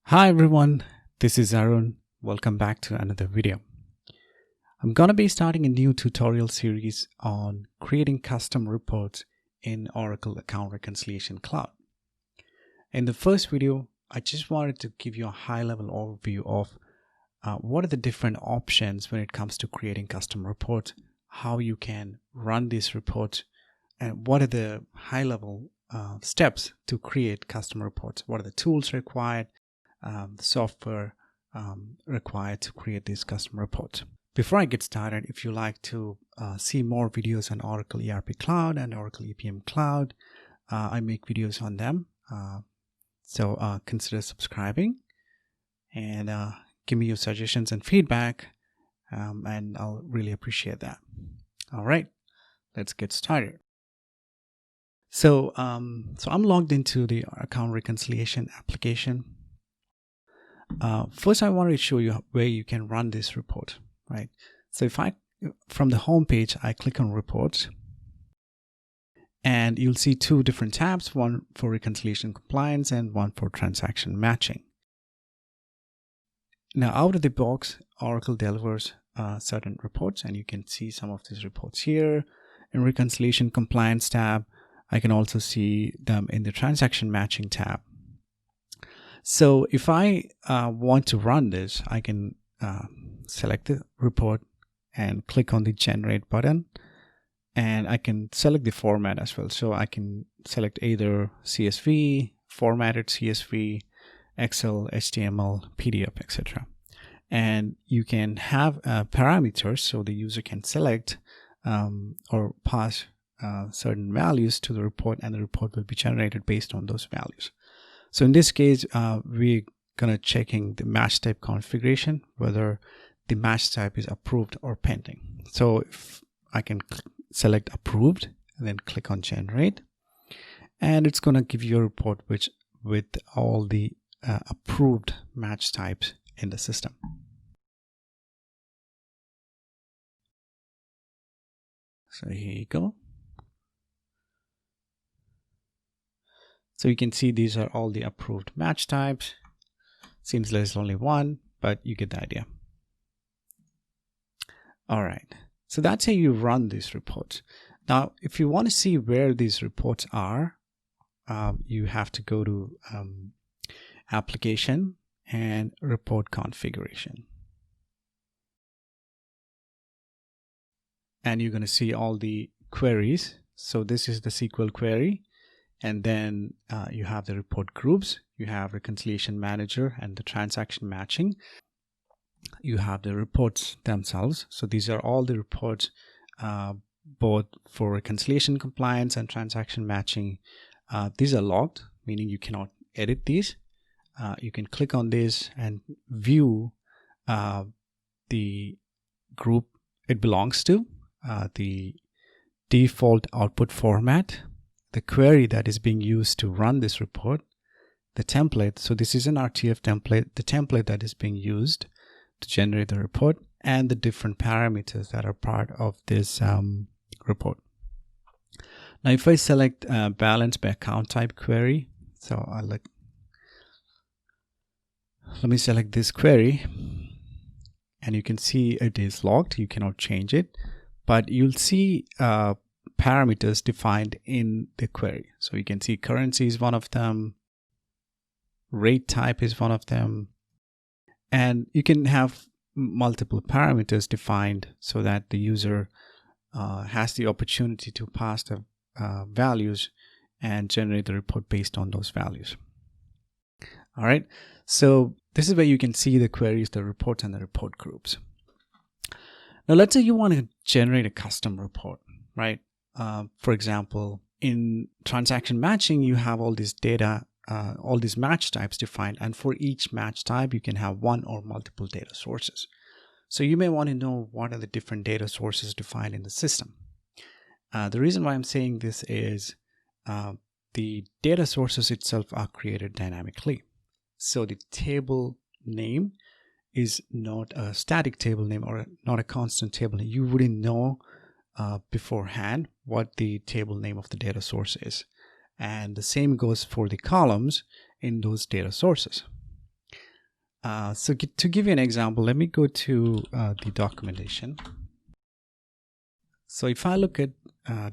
Hi everyone, this is Arun. Welcome back to another video. I'm going to be starting a new tutorial series on creating custom reports in Oracle Account Reconciliation Cloud. In the first video, I just wanted to give you a high-level overview of what are the different options when it comes to creating custom reports, how you can run these reports, and what are the high-level steps to create custom reports. What are the tools required? The software required to create these custom reports. Before I get started, if you like to see more videos on Oracle ERP Cloud and Oracle EPM Cloud, I make videos on them. So consider subscribing and give me your suggestions and feedback, and I'll really appreciate that. All right, let's get started. So I'm logged into the account reconciliation application. First, I want to show you where you can run this report, right? So if from the home page, I click on reports, and you'll see two different tabs, one for reconciliation compliance and one for transaction matching. Now, out of the box, Oracle delivers certain reports, and you can see some of these reports here. In reconciliation compliance tab, I can also see them in the transaction matching tab. So if I want to run this, I can select the report and click on the generate button, and I can select the format as well. So I can select either CSV, formatted CSV, Excel, HTML, PDF, etc. And you can have parameters, so the user can select or pass certain values to the report, and the report will be generated based on those values. So in this case, we're going to checking the match type configuration, whether the match type is approved or pending. So if I can select approved and then click on generate, and it's going to give you a report with all the approved match types in the system. So here you go. So you can see these are all the approved match types. Seems there's only one, but you get the idea. All right, so that's how you run these reports. Now, if you want to see where these reports are, you have to go to application and report configuration. And you're going to see all the queries. So this is the SQL query. And then you have the report groups, you have reconciliation manager and the transaction matching. You have the reports themselves. So these are all the reports, both for reconciliation compliance and transaction matching. These are logged, meaning you cannot edit these. You can click on this and view the group it belongs to, the default output format, the query that is being used to run this report, the template. So this is an RTF template, the template that is being used to generate the report, and the different parameters that are part of this report. Now, if I select balance by account type query, so let me select this query, and you can see it is logged. You cannot change it, but you'll see parameters defined in the query. So you can see currency is one of them, rate type is one of them, and you can have multiple parameters defined so that the user has the opportunity to pass the values and generate the report based on those values. All right, so this is where you can see the queries, the reports, and the report groups. Now let's say you want to generate a custom report, right? For example, in transaction matching, you have all this data, all these match types defined, and for each match type, you can have one or multiple data sources. So you may want to know what are the different data sources defined in the system. The reason why I'm saying this is the data sources itself are created dynamically. So the table name is not a static table name or not a constant table name. You wouldn't know beforehand what the table name of the data source is. And the same goes for the columns in those data sources. To give you an example, let me go to the documentation. So if I look at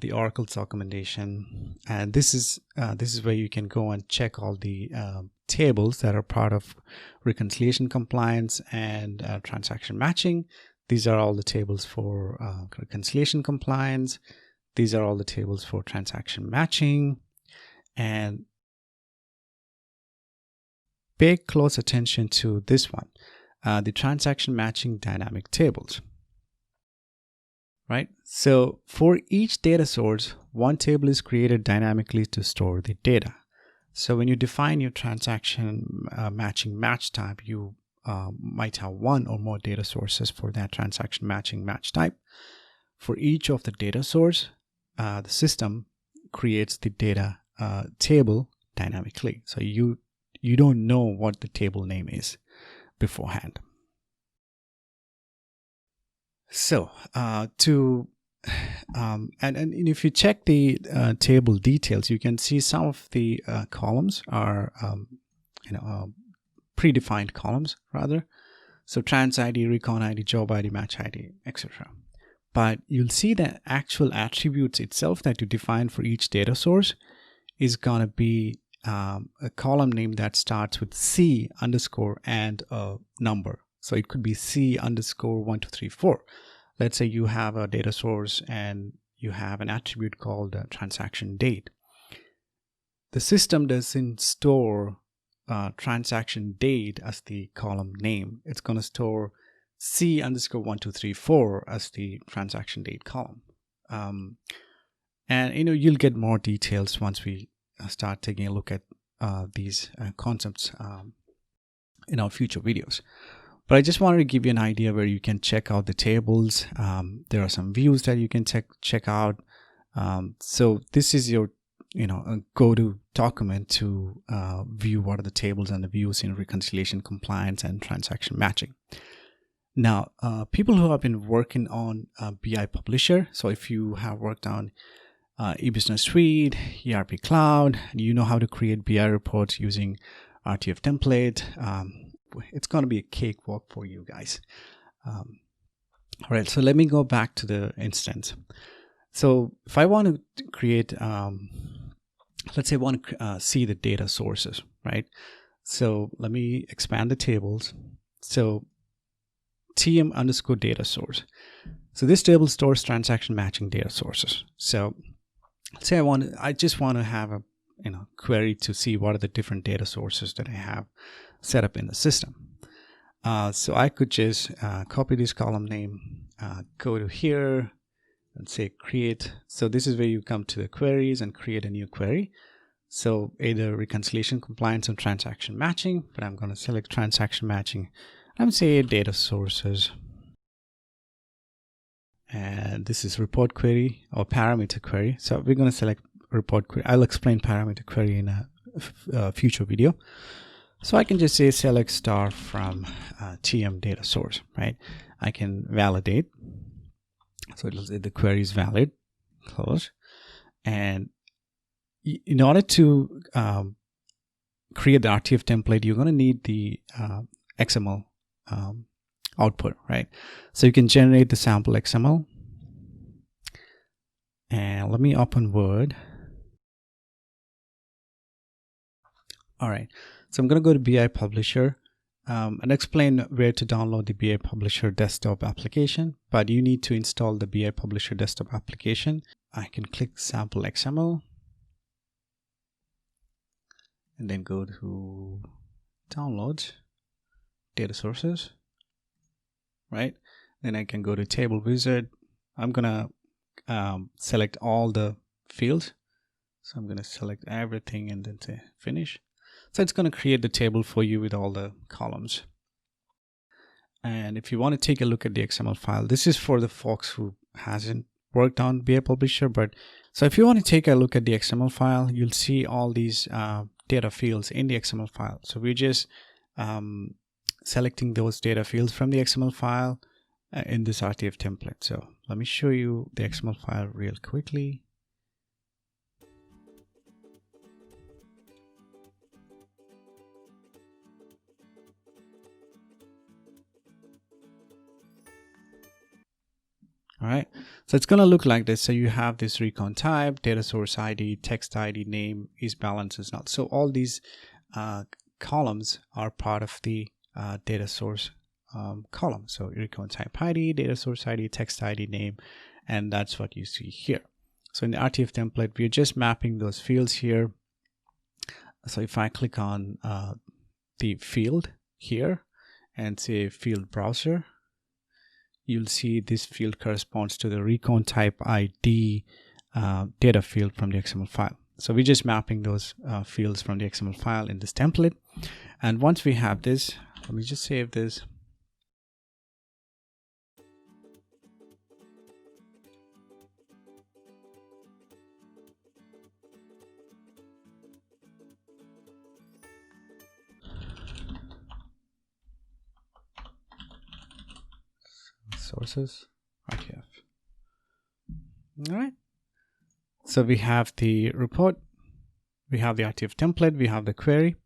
the ARCS documentation, and this is where you can go and check all the tables that are part of reconciliation compliance and transaction matching. These are all the tables for reconciliation compliance. These are all the tables for transaction matching. And pay close attention to this one, the transaction matching dynamic tables. Right? So for each data source, one table is created dynamically to store the data. So when you define your transaction matching match type, you might have one or more data sources for that transaction matching match type. For each of the data source, the system creates the data table dynamically. So you don't know what the table name is beforehand. So and if you check the table details, you can see some of the columns are predefined columns rather. So trans ID, recon ID, job ID, match ID, etc. But you'll see that actual attributes itself that you define for each data source is gonna be a column name that starts with C underscore and a number. So it could be C underscore 1234. Let's say you have a data source and you have an attribute called transaction date. The system doesn't store transaction date as the column name. It's going to store C underscore 1234 as the transaction date column. And you'll get more details once we start taking a look at these concepts in our future videos. But I just wanted to give you an idea where you can check out the tables. There are some views that you can check out. So this is your a go-to document to view what are the tables and the views in reconciliation compliance and transaction matching. Now, people who have been working on BI Publisher, so if you have worked on eBusiness Suite, ERP Cloud, and you know how to create BI reports using RTF template, it's going to be a cakewalk for you guys. All right, so let me go back to the instance. So if I want to create, let's say I want to see the data sources, right? So let me expand the tables. So TM underscore data source. So this table stores transaction matching data sources. So let's say I just want to have a query to see what are the different data sources that I have set up in the system. So I could just copy this column name, go to here and say create. So this is where you come to the queries and create a new query. So either reconciliation compliance or transaction matching, but I'm going to select transaction matching. I'm going to say data sources. And this is report query or parameter query. So we're going to select report query. I'll explain parameter query in a future video. So I can just say select star from TM data source, right? I can validate. So it'll say the query is valid, close. And in order to create the RTF template, you're going to need the XML output, right? So you can generate the sample XML. And let me open Word. All right, so I'm going to go to BI Publisher and explain where to download the BI Publisher desktop application, but you need to install the BI Publisher desktop application. I can click Sample XML and then go to Downloads, Data Sources, right? Then I can go to Table Wizard. I'm going to select all the fields. So I'm going to select everything and then say Finish. So it's going to create the table for you with all the columns. And if you want to take a look at the XML file, this is for the folks who hasn't worked on BI Publisher. But so if you want to take a look at the XML file, you'll see all these data fields in the XML file. So we're just selecting those data fields from the XML file in this RTF template. So let me show you the XML file real quickly. All right, so it's going to look like this. So you have this recon type, data source ID, text ID, name, is balance is null. So all these columns are part of the data source column. So recon type ID, data source ID, text ID, name, and that's what you see here. So in the RTF template, we're just mapping those fields here. So if I click on the field here and say field browser, you'll see this field corresponds to the recon type ID data field from the XML file. So we're just mapping those fields from the XML file in this template. And once we have this, let me just save this. Sources, RTF. All right. So we have the report, we have the RTF template, we have the query.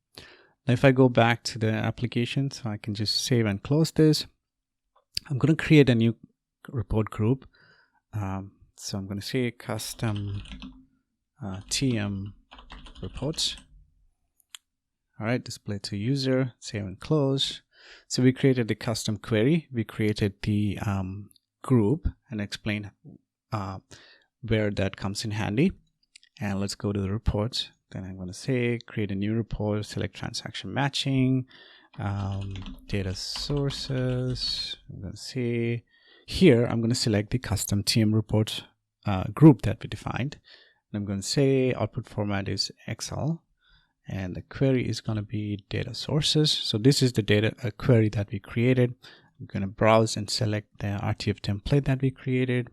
Now if I go back to the application, so I can just save and close this. I'm going to create a new report group. So I'm going to say custom TM reports. All right, display to user, save and close. So we created the custom query. We created the group and explain where that comes in handy. And let's go to the reports. Then I'm going to say create a new report, select transaction matching, data sources. I'm going to say here, I'm going to select the custom TM reports group that we defined. And I'm going to say output format is Excel. And the query is going to be data sources. So this is the data query that we created. I'm going to browse and select the RTF template that we created.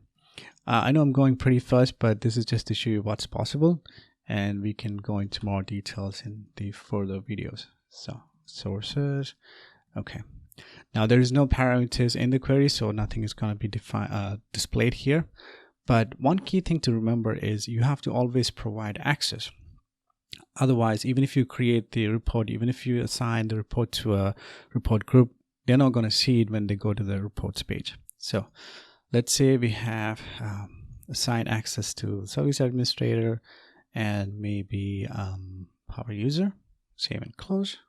I know I'm going pretty fast, but this is just to show you what's possible. And we can go into more details in the further videos. So sources. Okay. Now there is no parameters in the query, so nothing is going to be displayed here. But one key thing to remember is you have to always provide access. Otherwise, even if you create the report, even if you assign the report to a report group, they're not going to see it when they go to the reports page. So let's say we have assigned access to service administrator and maybe power user. Save and close.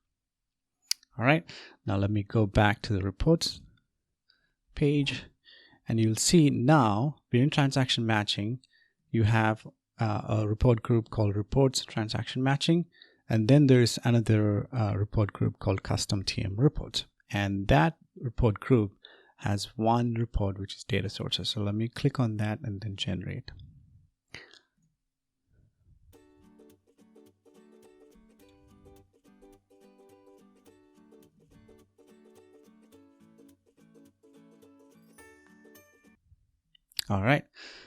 All right. Now let me go back to the reports page, and you'll see now we're in transaction matching. You have a report group called reports transaction matching, and then there's another report group called custom TM reports, and that report group has one report which is data sources. So let me click on that and then generate. All right,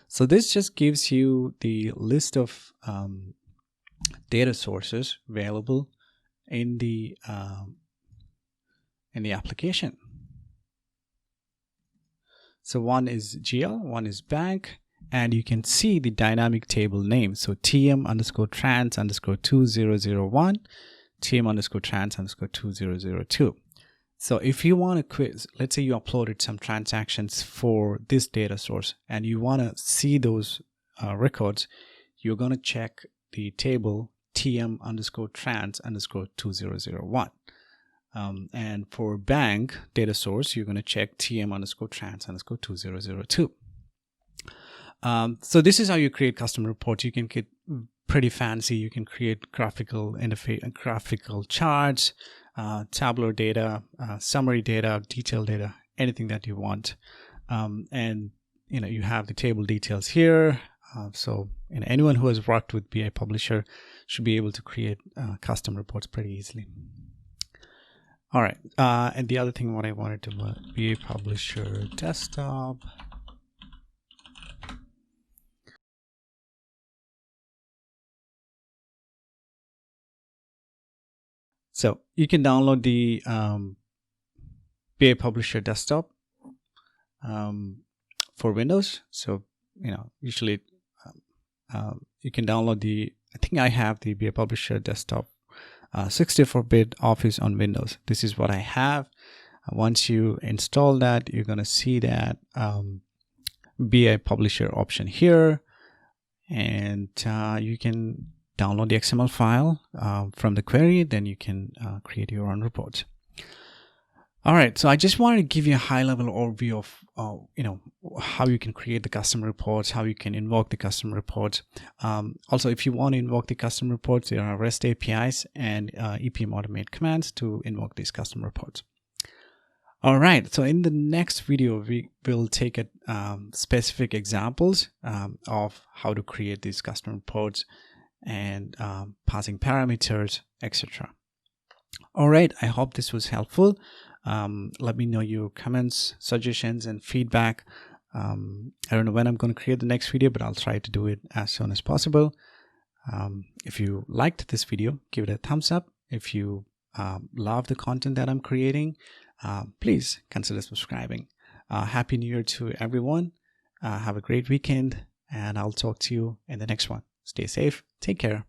so this just gives you the list of data sources available in the application. So one is GL, one is bank, and you can see the dynamic table name. So TM_trans_2001, TM_trans_2002. So if you want to quiz, let's say you uploaded some transactions for this data source and you want to see those records, you're going to check the table TM_trans_2001. And for bank data source, you're going to check TM_trans_2002. So this is how you create custom reports. You can get pretty fancy. You can create graphical interface and graphical charts, tabular data, summary data, detailed data, anything that you want. And you have the table details here. So anyone who has worked with BI Publisher should be able to create custom reports pretty easily. All right, and the other thing what I wanted to BI Publisher desktop. So you can download the BI Publisher desktop for Windows. So usually you can download I think I have the BI Publisher desktop 64-bit Office on Windows. This is what I have. Once you install that, you're going to see that BI publisher option here, and you can download the XML file from the query. Then you can create your own reports. All right, so I just wanted to give you a high-level overview of how you can create the custom reports, how you can invoke the custom reports. Also, if you want to invoke the custom reports, there are REST APIs and EPM automate commands to invoke these custom reports. All right, so in the next video, we will take specific examples of how to create these custom reports and passing parameters, etc. All right, I hope this was helpful. Let me know your comments, suggestions, and feedback. I don't know when I'm going to create the next video, but I'll try to do it as soon as possible. If you liked this video, give it a thumbs up. If you love the content that I'm creating, please consider subscribing. Happy New Year to everyone. Have a great weekend, and I'll talk to you in the next one. Stay safe. Take care.